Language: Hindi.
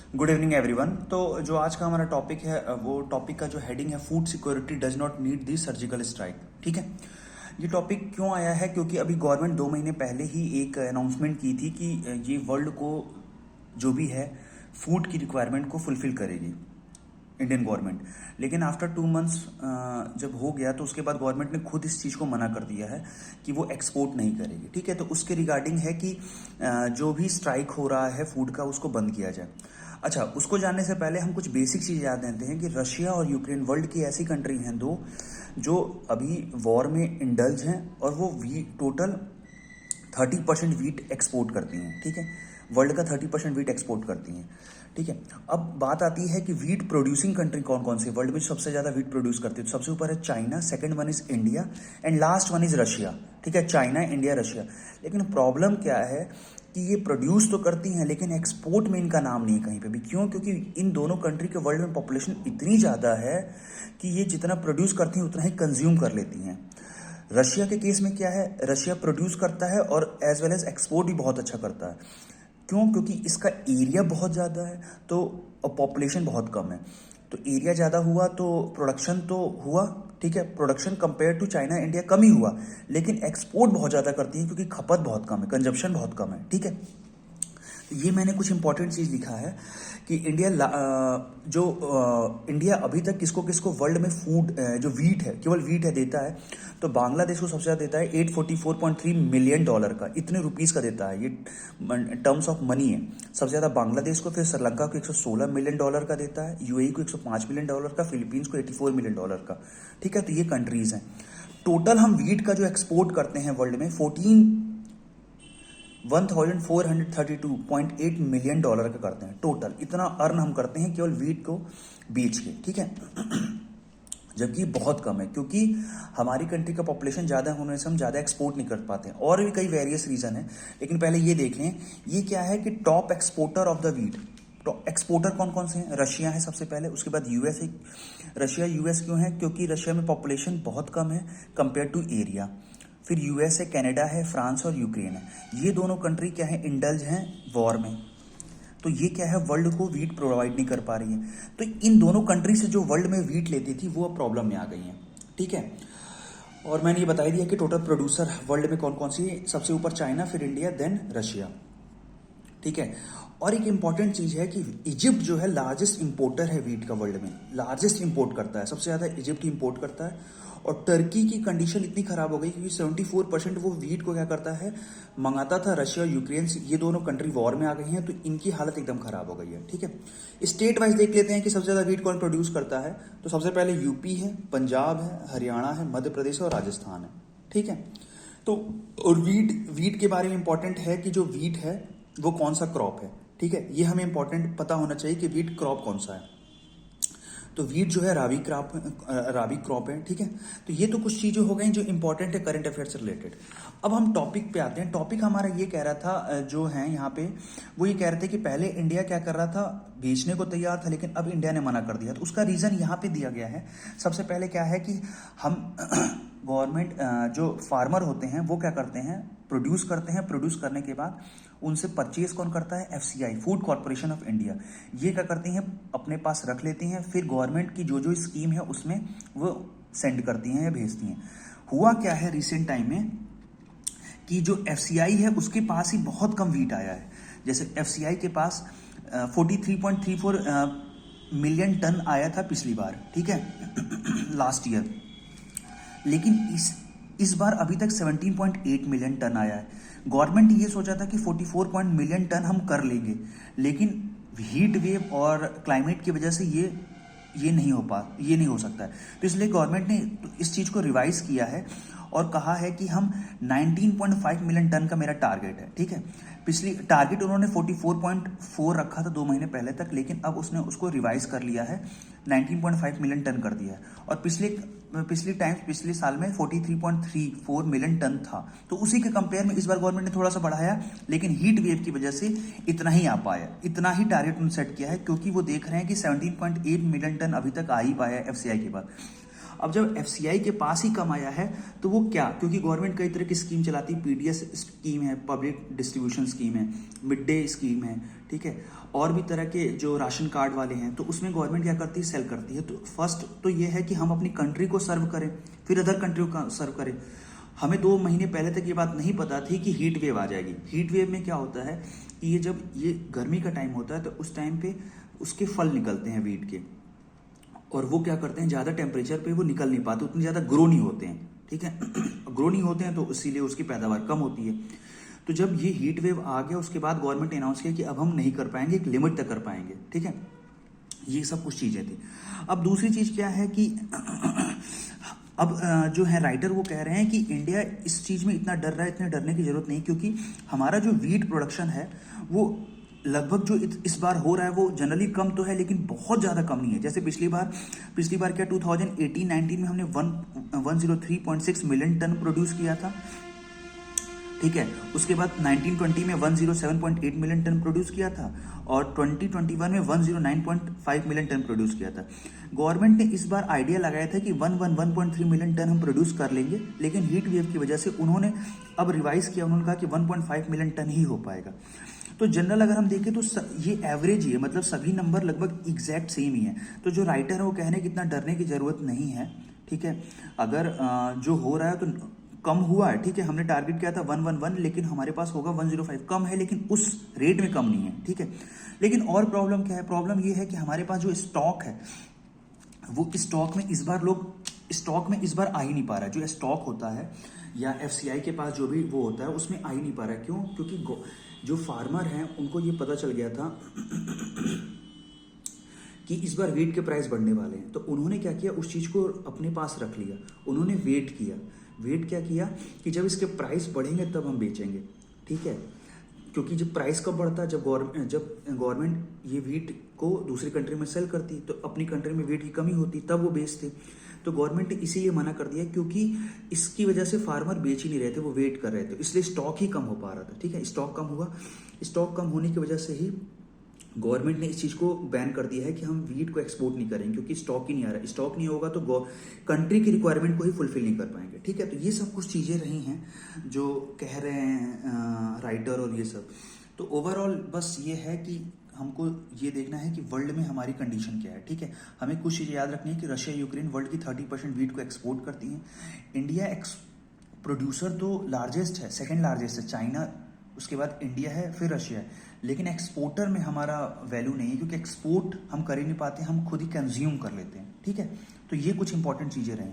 Good evening everyone. तो जो आज का हमारा टॉपिक है वो टॉपिक का जो हेडिंग है food security does not need the surgical strike. ठीक है, ये टॉपिक क्यों आया है क्योंकि अभी गवर्नमेंट 2 महीने पहले ही एक अनाउंसमेंट की थी कि ये वर्ल्ड को जो भी है फूड की रिक्वायरमेंट को फुलफिल करेगी इंडियन गवर्नमेंट। लेकिन आफ्टर 2 मंथ्स जब हो गया तो उसके बाद गवर्नमेंट ने खुद इस चीज़ को मना कर दिया है कि वो एक्सपोर्ट नहीं करेगी। ठीक है, तो उसके रिगार्डिंग है कि जो भी स्ट्राइक हो रहा है फूड का उसको बंद किया जाए। अच्छा, उसको जानने से पहले हम कुछ बेसिक चीज़ याद देते हैं कि रशिया और यूक्रेन वर्ल्ड की ऐसी कंट्री हैं दो जो अभी वॉर में इंडल्ज हैं और वो टोटल 30% वीट एक्सपोर्ट करती हैं। ठीक है, वर्ल्ड का 30% वीट एक्सपोर्ट करती हैं। ठीक है, अब बात आती है कि वीट प्रोड्यूसिंग कंट्री कौन कौन सी वर्ल्ड में सबसे ज़्यादा वीट प्रोड्यूस करती है। तो सबसे ऊपर है China, second one is India and last one is Russia. ठीक है, चाइना, इंडिया, रशिया। लेकिन प्रॉब्लम क्या है कि ये प्रोड्यूस तो करती हैं लेकिन एक्सपोर्ट में इनका नाम नहीं है कहीं पे भी। क्यों? क्योंकि इन दोनों कंट्री के वर्ल्ड में पॉपुलेशन इतनी ज़्यादा है कि ये जितना प्रोड्यूस करती हैं उतना ही कंज्यूम कर लेती हैं। रशिया के केस में क्या है, रशिया प्रोड्यूस करता है और एज वेल एज एक्सपोर्ट भी बहुत अच्छा करता है। क्यों? क्योंकि इसका एरिया बहुत ज़्यादा है तो पॉपुलेशन बहुत कम है। तो एरिया ज़्यादा हुआ तो प्रोडक्शन तो हुआ। ठीक है, production compare to China India कम ही हुआ, लेकिन एक्सपोर्ट बहुत ज़्यादा करती है क्योंकि खपत बहुत कम है, कंजप्शन बहुत कम है। ठीक है, तो ये मैंने कुछ इंपॉर्टेंट चीज़ लिखा है कि इंडिया अभी तक किसको किसको वर्ल्ड में फूड जो वीट है, केवल वीट है, देता है। तो बांग्लादेश को सबसे ज़्यादा देता है $844.3 मिलियन का, इतने रुपीस का देता है। ये टर्म्स ऑफ मनी है। सबसे ज़्यादा बांग्लादेश को, फिर श्रीलंका को $116 मिलियन का देता है, यूएई को $105 मिलियन का, फिलीपींस को $84 मिलियन का। ठीक है, तो ये कंट्रीज़ हैं। टोटल हम वीट का जो एक्सपोर्ट करते हैं वर्ल्ड में 1432.8 मिलियन डॉलर का करते हैं। टोटल इतना अर्न हम करते हैं केवल वीट को बेच के। ठीक है, जबकि बहुत कम है क्योंकि हमारी कंट्री का पॉपुलेशन ज़्यादा होने से हम ज़्यादा एक्सपोर्ट नहीं कर पाते हैं। और भी कई वेरियस रीज़न है, लेकिन पहले ये देख लें ये क्या है कि top exporter of the wheat. तो एक्सपोर्टर कौन कौन से हैं? रशिया है सबसे पहले, उसके बाद यूएस है। रशिया यूएस क्यों है? क्योंकि रशिया में पॉपुलेशन बहुत कम है कंपेयर टू एरिया। फिर यूएस है, कनाडा है, फ्रांस और यूक्रेन है। ये दोनों कंट्री क्या है, इंडल्ज हैं वॉर में। तो ये क्या है, वर्ल्ड को वीट प्रोवाइड नहीं कर पा रही है। तो इन दोनों कंट्री से जो वर्ल्ड में वीट लेती थी वो अब प्रॉब्लम में आ गई हैं। ठीक है, और मैंने ये बता दिया कि टोटल प्रोड्यूसर वर्ल्ड में कौन कौन सी है। सबसे ऊपर चाइना, फिर इंडिया, देन रशिया। ठीक है, और एक इंपॉर्टेंट चीज़ है कि इजिप्ट जो है लार्जेस्ट इंपोर्टर है वीट का वर्ल्ड में, लार्जेस्ट इंपोर्ट करता है, सबसे ज़्यादा इजिप्ट इंपोर्ट करता है। और टर्की की कंडीशन इतनी ख़राब हो गई क्योंकि 74% वो वीट को क्या करता है, मंगाता था रशिया और यूक्रेन से। ये दोनों कंट्री वॉर में आ गई हैं तो इनकी हालत एकदम ख़राब हो गई है। ठीक है, स्टेट वाइज देख लेते हैं कि सबसे ज़्यादा वीट कौन प्रोड्यूस करता है। तो सबसे पहले यूपी है, पंजाब है, हरियाणा है, मध्य प्रदेश और राजस्थान है। ठीक है, तो और वीट के बारे में इंपॉर्टेंट है कि जो वीट है वो कौन सा क्रॉप है। ठीक है, ये हमें इंपॉर्टेंट पता होना चाहिए कि वीट क्रॉप कौन सा है। तो वीट जो है राबी क्रॉप है। ठीक है, तो ये तो कुछ चीज़ें हो गई जो इंपॉर्टेंट है करंट अफेयर से रिलेटेड। अब हम टॉपिक पे आते हैं। टॉपिक हमारा ये कह रहा था जो है यहाँ पे, वो ये कह रहे थे कि पहले इंडिया क्या कर रहा था, बेचने को तैयार था, लेकिन अब इंडिया ने मना कर दिया। तो उसका रीज़न यहाँ पे दिया गया है। सबसे पहले क्या है कि हम गवर्नमेंट जो फार्मर होते हैं वो क्या करते हैं, प्रोड्यूस करते हैं। प्रोड्यूस करने के बाद उनसे परचेज कौन करता है, FCI, food corporation of India. ये क्या करती हैं, अपने पास रख लेती हैं, फिर गवर्नमेंट की जो जो स्कीम है उसमें वो सेंड करती हैं या भेजती हैं। हुआ क्या है रिसेंट टाइम में कि जो एफसीआई है उसके पास ही बहुत कम वीट आया है। जैसे एफसीआई के पास 43.34 मिलियन टन आया था पिछली बार। ठीक है, लास्ट ईयर। लेकिन इस बार अभी तक 17.8 मिलियन टन आया है। गवर्नमेंट ये सोचा था कि 44 मिलियन टन हम कर लेंगे, लेकिन हीट वेव और क्लाइमेट की वजह से ये नहीं हो सकता है। तो इसलिए गवर्नमेंट ने इस चीज़ को रिवाइज किया है और कहा है कि हम 19.5 मिलियन टन का मेरा टारगेट है। ठीक है, पिछली टारगेट उन्होंने 44.4 रखा था 2 महीने पहले तक, लेकिन अब उसने उसको रिवाइज कर लिया है, 19.5 मिलियन टन कर दिया है। और पिछले साल में 43.34 मिलियन टन था। तो उसी के कंपेयर में इस बार गवर्नमेंट ने थोड़ा सा बढ़ाया, लेकिन हीट वेव की वजह से इतना ही आ पाया, इतना ही टारगेट उन्होंने सेट किया है, क्योंकि वो देख रहे हैं कि 17.8 मिलियन टन अभी तक आ ही पाया एफसीआई के बाद। अब जब एफसीआई के पास ही कम आया है तो वो क्या, क्योंकि गवर्नमेंट कई तरह की स्कीम चलाती है, पीडीएस स्कीम है, पब्लिक डिस्ट्रीब्यूशन स्कीम है, मिड डे स्कीम है, ठीक है, और भी तरह के जो राशन कार्ड वाले हैं, तो उसमें गवर्नमेंट क्या करती है, सेल करती है। तो फर्स्ट तो ये है कि हम अपनी कंट्री को सर्व करें, फिर अदर कंट्री को सर्व करें। हमें 2 महीने पहले तक ये बात नहीं पता थी कि हीट वेव आ जाएगी। हीट वेव में क्या होता है कि ये जब ये गर्मी का टाइम होता है तो उस टाइम पे उसके फल निकलते हैं वीट के, और वो क्या करते हैं, ज़्यादा टेम्परेचर पे वो निकल नहीं पाते, उतने ज़्यादा ग्रो नहीं होते हैं, ठीक है। ग्रो नहीं होते हैं तो इसीलिए उसकी पैदावार कम होती है। तो जब ये हीट वेव आ गया उसके बाद गवर्नमेंट ने अनाउंस किया कि अब हम नहीं कर पाएंगे, एक लिमिट तक कर पाएंगे, ठीक है। ये सब कुछ चीज़ें थी। अब दूसरी चीज़ क्या है कि अब जो है राइटर वो कह रहे हैं कि इंडिया इस चीज़ में इतना डर रहा है, इतने डरने की जरूरत नहीं, क्योंकि हमारा जो वीट प्रोडक्शन है वो लगभग जो इस बार हो रहा है वो जनरली कम तो है, लेकिन बहुत ज़्यादा कम नहीं है। जैसे पिछली बार क्या 2018-19 में हमने 103.6 मिलियन टन प्रोड्यूस किया था, ठीक है। उसके बाद 1920 में 107.8 मिलियन टन प्रोड्यूस किया था, और 2021 में 109.5 मिलियन टन प्रोड्यूस किया था। गवर्नमेंट ने इस बार आइडिया लगाया था कि 1.3 मिलियन टन हम प्रोड्यूस कर लेंगे, लेकिन हीट वेव की वजह से उन्होंने अब रिवाइज किया, उन्होंने कहा कि 1.5 मिलियन टन ही हो पाएगा। तो जनरल अगर हम देखें तो ये एवरेज ही है, मतलब सभी नंबर लगभग एग्जैक्ट सेम ही है। तो जो राइटर है वो कह रहे हैं कि इतना डरने की जरूरत नहीं है, ठीक है। अगर जो हो रहा है तो कम हुआ है, ठीक है, हमने टारगेट किया था 111, लेकिन हमारे पास होगा 105, कम है लेकिन उस रेट में कम नहीं है, ठीक है। लेकिन और प्रॉब्लम क्या है, प्रॉब्लम ये है कि हमारे पास जो स्टॉक है वो स्टॉक में इस बार आ ही नहीं पा रहा है। जो स्टॉक होता है या एफसीआई के पास जो भी वो होता है उसमें आ ही नहीं पा रहा है। क्यों? क्योंकि जो फार्मर हैं उनको ये पता चल गया था कि इस बार वीट के प्राइस बढ़ने वाले हैं, तो उन्होंने क्या किया, उस चीज़ को अपने पास रख लिया। उन्होंने वेट क्या किया कि जब इसके प्राइस बढ़ेंगे तब हम बेचेंगे, ठीक है। क्योंकि जब प्राइस कब बढ़ता है, जब गवर्नमेंट ये वीट को दूसरी कंट्री में सेल करती तो अपनी कंट्री में वीट की कमी होती, तब वो बेचते। तो गवर्नमेंट ने इसीलिए मना कर दिया क्योंकि इसकी वजह से फार्मर बेच ही नहीं रहे थे, वो वेट कर रहे थे, इसलिए स्टॉक ही कम हो पा रहा था, ठीक है। स्टॉक कम हुआ, स्टॉक कम होने की वजह से ही गवर्नमेंट ने इस चीज़ को बैन कर दिया है कि हम वीट को एक्सपोर्ट नहीं करेंगे, क्योंकि स्टॉक ही नहीं आ रहा। स्टॉक नहीं होगा तो कंट्री की रिक्वायरमेंट को ही फुलफिल नहीं कर पाएंगे, ठीक है। तो ये सब कुछ चीज़ें रही हैं जो कह रहे हैं राइटर और ये सब। तो ओवरऑल बस ये है कि हमको ये देखना है कि वर्ल्ड में हमारी कंडीशन क्या है, ठीक है। हमें कुछ चीज़ें याद रखनी है कि रशिया यूक्रेन वर्ल्ड की 30% वीट को एक्सपोर्ट करती हैं। इंडिया प्रोड्यूसर तो लार्जेस्ट है, सेकेंड लार्जेस्ट है, चाइना उसके बाद इंडिया है, फिर रशिया है, लेकिन एक्सपोर्टर में हमारा वैल्यू नहीं है, क्योंकि एक्सपोर्ट हम कर ही नहीं पाते, हम खुद ही कंज्यूम कर लेते हैं, ठीक है। तो ये कुछ इंपॉर्टेंट चीज़ें रहीं।